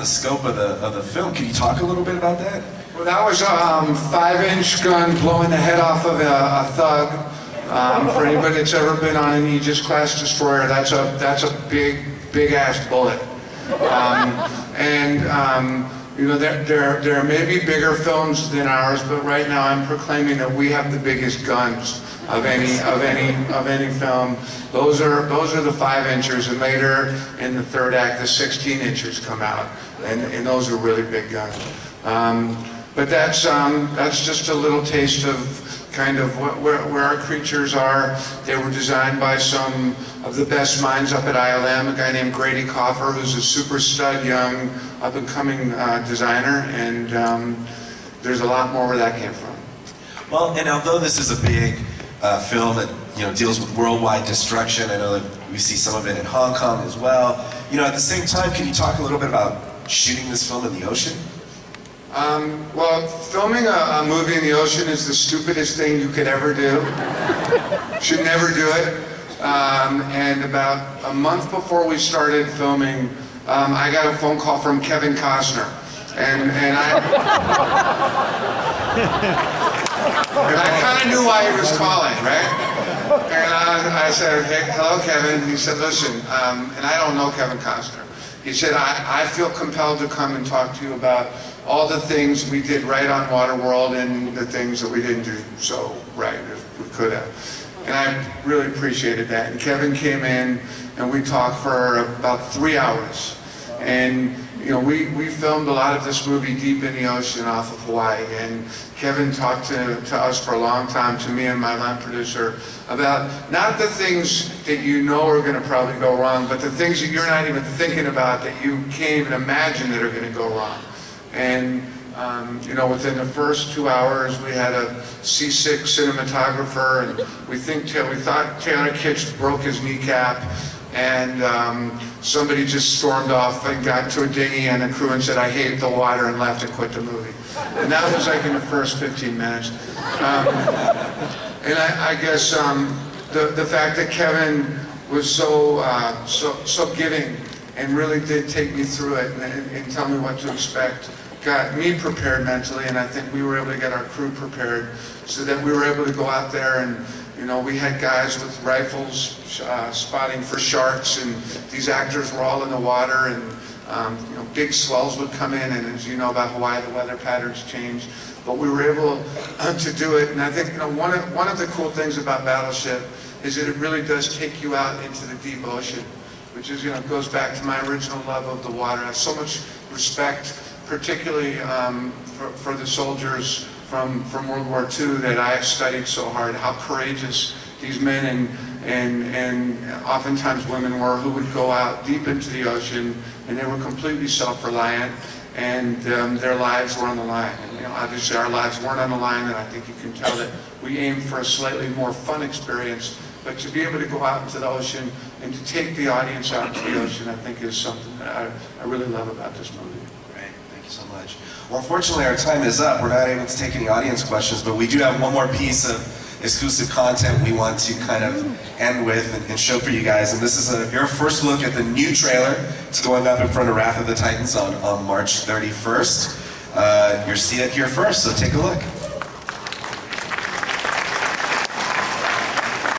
the scope of the film. Can you talk a little bit about that? Well, that was a 5-inch gun blowing the head off of a thug. For anybody that's ever been on an Aegis-class destroyer, that's a big ass bullet. You know, there may be bigger films than ours, but right now I'm proclaiming that we have the biggest guns of any film. Those are the 5-inchers, and later in the third act, the 16-inchers come out, and those are really big guns. But that's just a little taste of kind of where our creatures are. They were designed by some of the best minds up at ILM, a guy named Grady Coffer, who's a super stud young up-and-coming designer, and there's a lot more where that came from. Well, and although this is a big film that deals with worldwide destruction, I know that we see some of it in Hong Kong as well. At the same time, can you talk a little bit about shooting this film in the ocean? Well, filming a movie in the ocean is the stupidest thing you could ever do. Should never do it. And about a month before we started filming, I got a phone call from Kevin Costner, and I kind of knew why he was calling, right? And I said, "Hey, hello, Kevin." He said, "Listen," and I don't know Kevin Costner. He said, I feel compelled to come and talk to you about all the things we did right on Waterworld and the things that we didn't do so right as we could have." And I really appreciated that. And Kevin came in and we talked for about 3 hours. And we filmed a lot of this movie deep in the ocean off of Hawaii. And Kevin talked to us for a long time, to me and my line producer, about not the things that are going to probably go wrong, but the things that you're not even thinking about, that you can't even imagine that are going to go wrong. And within the first 2 hours, we had a seasick cinematographer, and we thought Taylor Kitsch broke his kneecap, and somebody just stormed off and got to a dinghy and a crew and said, "I hate the water," and left and quit the movie. And that was like in the first 15 minutes. And I guess the fact that Kevin was so giving and really did take me through it and tell me what to expect got me prepared mentally, and I think we were able to get our crew prepared so that we were able to go out there and we had guys with rifles spotting for sharks, and these actors were all in the water, and big swells would come in, and as you know about Hawaii, the weather patterns change. But we were able to do it, and I think one of the cool things about Battleship is that it really does take you out into the deep ocean, which is goes back to my original love of the water. I have so much respect, particularly for the soldiers from World War II that I have studied so hard, how courageous these men and oftentimes women were, who would go out deep into the ocean, and they were completely self-reliant, and their lives were on the line. And obviously our lives weren't on the line, and I think you can tell that we aimed for a slightly more fun experience. But to be able to go out into the ocean and to take the audience out into the ocean, I think is something that I really love about this movie. Great, thank you so much. Well, unfortunately our time is up. We're not able to take any audience questions, but we do have one more piece of exclusive content we want to kind of end with and show for you guys. And this is your first look at the new trailer. It's going up in front of Wrath of the Titans on March 31st. You'll see it here first, so take a look.